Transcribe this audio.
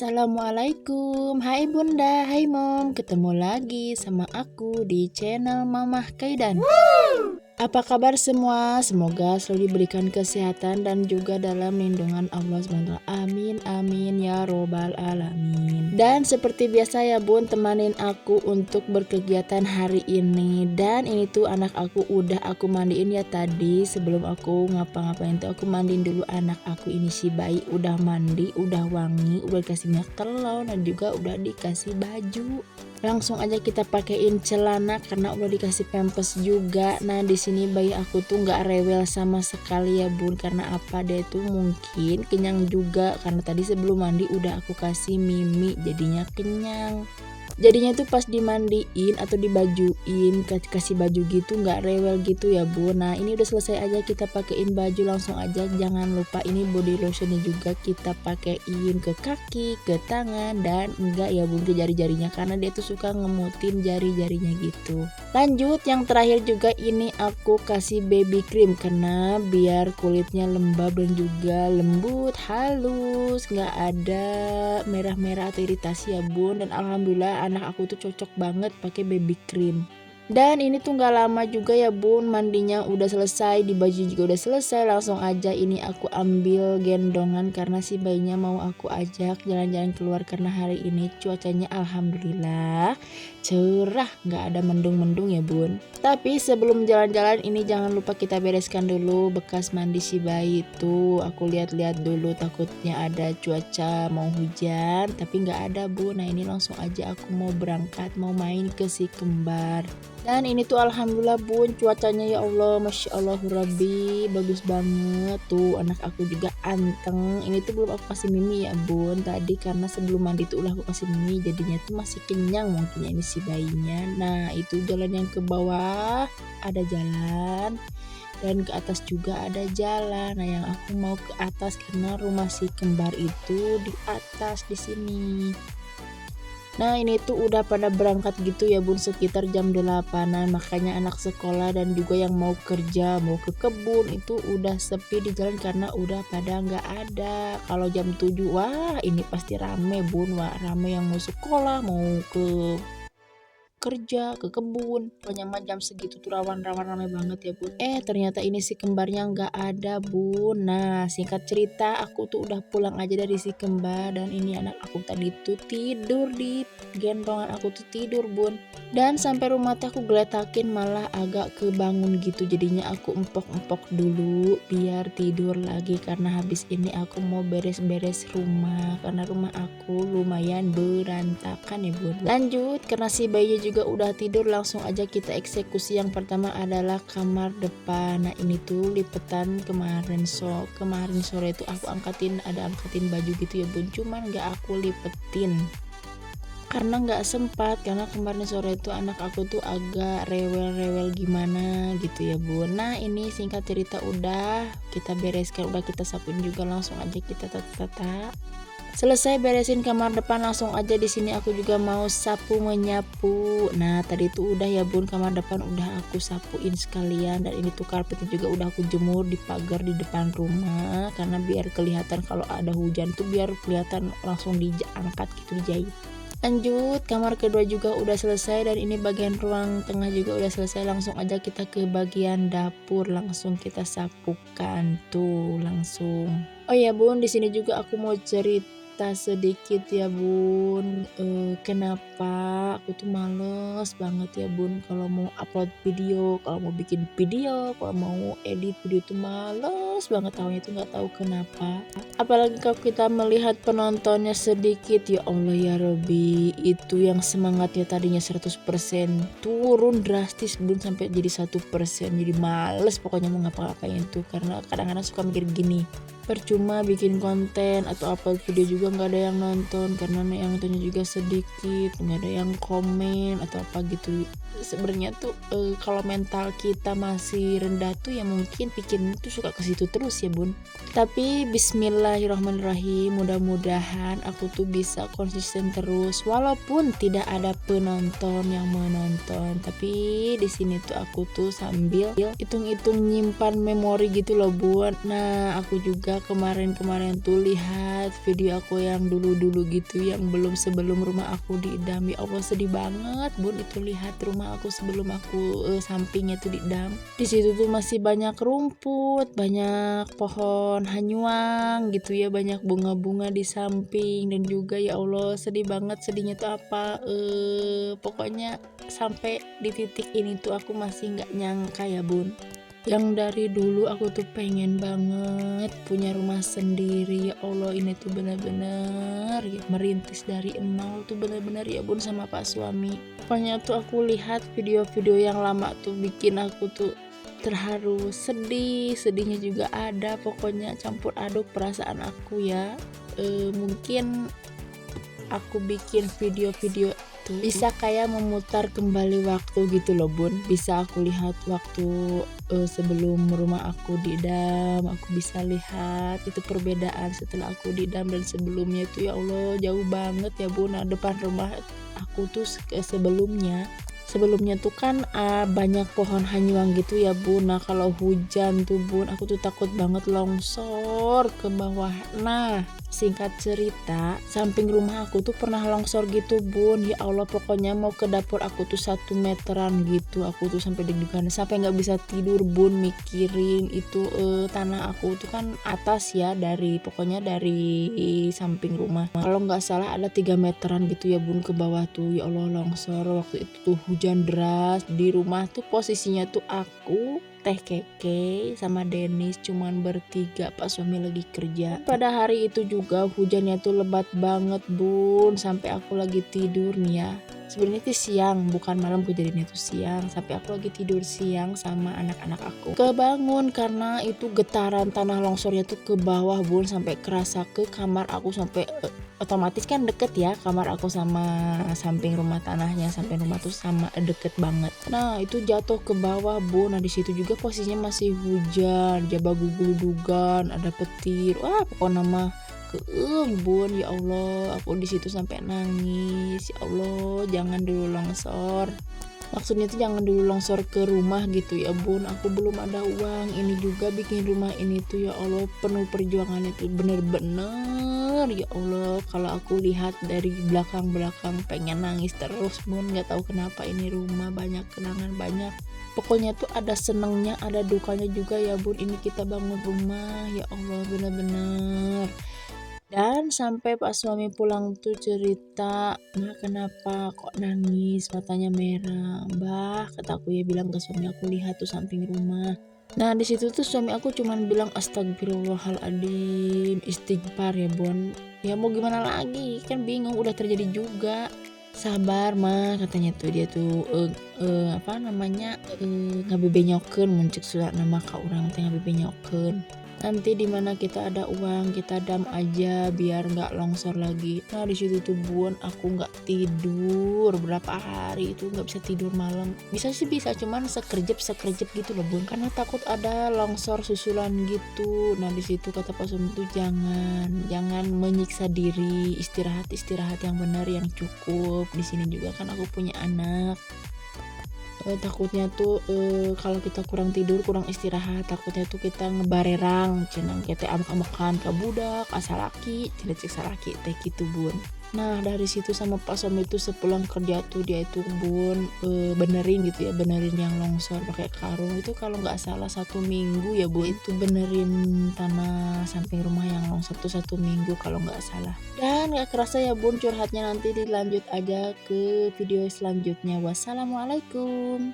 Assalamualaikum, hai bunda, hai mom, ketemu lagi sama aku di channel Mamah Kaidan. Apa kabar semua? Semoga selalu diberikan kesehatan dan juga dalam lindungan Allah SWT. Amin, amin ya robbal alamin. Dan seperti biasa ya bun, temanin aku untuk berkegiatan hari ini. Dan ini tuh anak aku udah aku mandiin ya tadi. Sebelum aku ngapa-ngapain tuh aku mandiin dulu anak aku ini, si bayi udah mandi, udah wangi, udah dikasih minyak telon dan juga udah dikasih baju. Langsung aja kita pakein celana karena udah dikasih pampers juga. Nah di sini bayi aku tuh nggak rewel sama sekali ya bun, karena apa, dia tuh mungkin kenyang juga karena tadi sebelum mandi udah aku kasih mimi, jadinya kenyang. Jadinya tuh pas dimandiin atau dibajuin, kasih baju gitu nggak rewel gitu ya bu. Nah ini udah selesai aja kita pakein baju, langsung aja jangan lupa ini body lotionnya juga kita pakein ke kaki, ke tangan, dan enggak ya bun ke jari-jarinya karena dia tuh suka ngemutin jari-jarinya gitu. Lanjut yang terakhir juga ini aku kasih baby cream karena biar kulitnya lembab dan juga lembut, halus, nggak ada merah-merah atau iritasi ya bun. Dan alhamdulillah anak aku tuh cocok banget pakai baby cream. Dan ini tuh nggak lama juga ya bun, mandinya udah selesai, di baju juga udah selesai. Langsung aja ini aku ambil gendongan karena si bayinya mau aku ajak jalan-jalan keluar karena hari ini cuacanya alhamdulillah cerah, nggak ada mendung-mendung ya bun. Tapi sebelum jalan-jalan ini jangan lupa kita bereskan dulu bekas mandi si bayi itu. Aku lihat-lihat dulu takutnya ada cuaca mau hujan, tapi nggak ada bu. Nah ini langsung aja aku mau berangkat, mau main ke si kembar. Dan ini tuh alhamdulillah bun, cuacanya ya Allah, masya Allah rabbi, bagus banget tuh. Anak aku juga anteng. Ini tuh belum aku kasih mimi ya bun tadi karena sebelum mandi tuh udah aku kasih mimi, jadinya tuh masih kenyang mungkin ya ini si bayinya. Nah itu jalan yang ke bawah ada jalan dan ke atas juga ada jalan. Nah yang aku mau ke atas karena rumah si kembar itu di atas di sini. Nah ini tuh udah pada berangkat gitu ya bun, sekitar jam 8-an, makanya anak sekolah dan juga yang mau kerja, mau ke kebun itu udah sepi di jalan karena udah pada nggak ada. Kalau jam 7 wah ini pasti rame bun, wah rame yang mau sekolah, mau ke kerja, ke kebun. Pokoknya mah jam segitu tuh rawan-rawan rame banget ya bun. Ternyata ini si kembarnya nggak ada bun. Nah singkat cerita aku tuh udah pulang aja dari si kembar. Dan ini anak aku tadi tuh tidur di gendongan aku tuh tidur bun. Dan sampai rumah tuh aku geletakin malah agak kebangun gitu. Jadinya aku empok-empok dulu biar tidur lagi. Karena habis ini aku mau beres-beres rumah. Karena rumah aku lumayan berantakan ya bun. Lanjut karena si bayinya juga udah tidur, langsung aja kita eksekusi. Yang pertama adalah kamar depan. Nah ini tuh lipetan kemarin sore itu aku angkatin baju gitu ya bun, cuman nggak aku lipetin karena nggak sempat, karena kemarin sore itu anak aku tuh agak rewel gimana gitu ya bun. Nah ini singkat cerita udah kita bereskan, udah kita sapuin juga, langsung aja kita tata. Selesai beresin kamar depan, langsung aja di sini aku juga mau sapu menyapu. Nah tadi tuh udah ya bun, kamar depan udah aku sapuin sekalian. Dan ini tuh karpetnya juga udah aku jemur di pagar di depan rumah karena biar kelihatan kalau ada hujan tuh biar kelihatan langsung diangkat gitu, dijahit. Lanjut kamar kedua juga udah selesai dan ini bagian ruang tengah juga udah selesai. Langsung aja kita ke bagian dapur, langsung kita sapukan tuh langsung. Oh ya bun, di sini juga aku mau cerita sedikit ya bun. Kenapa aku tuh males banget ya bun kalau mau upload video, kalau mau bikin video, kalau mau edit video tuh males banget, tahunya tuh nggak tahu kenapa. Apalagi kalau kita melihat penontonnya sedikit, ya Allah ya Robi, itu yang semangatnya tadinya 100% turun drastis bun sampai jadi 1%. Jadi males pokoknya mau ngapa-ngapain tuh, karena kadang-kadang suka mikir gini, percuma bikin konten atau upload video juga nggak ada yang nonton karena yang nontonnya juga sedikit, nggak ada yang komen atau apa gitu. Sebenarnya tuh kalau mental kita masih rendah tuh ya mungkin pikirin tuh suka ke situ terus ya bun. Tapi bismillahirrahmanirrahim, mudah-mudahan aku tuh bisa konsisten terus walaupun tidak ada penonton yang menonton. Tapi di sini tuh aku tuh sambil hitung-hitung nyimpan memori gitu loh bun. Nah aku juga juga kemarin-kemarin tuh lihat video aku yang dulu-dulu gitu, yang sebelum rumah aku diidam. Ya Allah sedih banget bun itu lihat rumah aku sebelum aku sampingnya tuh diidam. Di situ tuh masih banyak rumput, banyak pohon hanyuang gitu ya, banyak bunga-bunga di samping. Dan juga ya Allah sedih banget, sedihnya tuh apa, pokoknya sampai di titik ini tuh aku masih nggak nyangka ya bun, yang dari dulu aku tuh pengen banget punya rumah sendiri. Ya Allah ini tuh benar-benar ya, merintis dari nol tuh benar-benar ya bun sama pak suami. Pokoknya tuh aku lihat video-video yang lama tuh bikin aku tuh terharu, sedihnya juga ada, pokoknya campur aduk perasaan aku ya. Mungkin aku bikin video-video itu bisa kayak memutar kembali waktu gitu loh bun, bisa aku lihat waktu sebelum rumah aku diidam, aku bisa lihat itu perbedaan setelah aku diidam dan sebelumnya itu. Ya Allah jauh banget ya bun. Nah, depan rumah aku tuh sebelumnya tuh kan banyak pohon hanyuang gitu ya bun. Nah kalau hujan tuh bun aku tuh takut banget longsor ke bawah. Nah singkat cerita samping rumah aku tuh pernah longsor gitu bun. Ya Allah pokoknya mau ke dapur aku tuh 1 meteran gitu, aku tuh sampai deg-degan, sampai nggak bisa tidur bun mikirin itu. Tanah aku tuh kan atas ya, pokoknya dari samping rumah, kalau nggak salah ada 3 meteran gitu ya bun ke bawah tuh. Ya Allah longsor waktu itu tuh hujan deras. Di rumah tuh posisinya tuh aku, Teh Keke sama Denis cuman bertiga, pak suami lagi kerja. Pada hari itu juga hujannya tuh lebat banget bun, sampai aku lagi tidur nih ya. Sebenarnya itu siang bukan malam, kejadiannya itu siang, sampai aku lagi tidur siang sama anak-anak aku. Kebangun karena itu getaran tanah longsornya tuh ke bawah bun, sampai kerasa ke kamar aku, sampai otomatis kan deket ya kamar aku sama samping rumah tanahnya, samping rumah tuh sama deket banget. Nah itu jatuh ke bawah bun. Nah di situ juga posisinya masih hujan, jaba guguludugan, ada petir, wah pokoknya mah keeng bun. Ya Allah aku di situ sampai nangis. Ya Allah jangan dulu longsor, maksudnya tuh jangan dulu longsor ke rumah gitu ya bun. Aku belum ada uang, ini juga bikin rumah ini tuh ya Allah penuh perjuangan itu bener-bener. Ya Allah kalau aku lihat dari belakang pengen nangis terus bun, nggak tahu kenapa. Ini rumah banyak kenangan, banyak pokoknya tuh ada senengnya ada dukanya juga ya bun. Ini kita bangun rumah ya Allah bener-bener. Dan sampai pak suami pulang tuh cerita, "Nah kenapa kok nangis, matanya merah?" "Mbah," kataku ya, bilang ke suami aku, "lihat tuh samping rumah." Nah di situ tuh suami aku cuman bilang astagfirullahaladzim, istighfar ya Bon. Ya mau gimana lagi, kan bingung udah terjadi juga. Sabar mah katanya tuh, dia tuh apa namanya, ngabebenyokeun muncul surat nama ka urang teh, ngabebenyokeun. Nanti dimana kita ada uang kita dam aja biar nggak longsor lagi. Nah di situ tuh bun aku nggak tidur berapa hari itu, nggak bisa tidur malam. Bisa sih bisa, cuman sekerjep gitu loh bun, karena takut ada longsor susulan gitu. Nah di situ kata Pak Sum tuh jangan menyiksa diri, istirahat yang benar yang cukup. Di sini juga kan aku punya anak. Takutnya tuh kalau kita kurang tidur kurang istirahat, takutnya tuh kita ngebarerang cenah kita amuk-amukan ke budak asa laki tidak cek salaki teh gitu bun. Nah dari situ sama Pak Suami itu sepulang kerja tuh dia itu bun benerin gitu ya, benerin yang longsor pakai karung itu. Kalau nggak salah 1 minggu ya bu, itu benerin tanah samping rumah yang longsor tuh 1 minggu kalau nggak salah. Dan nggak kerasa ya bun curhatnya, nanti dilanjut aja ke video selanjutnya. Wassalamualaikum.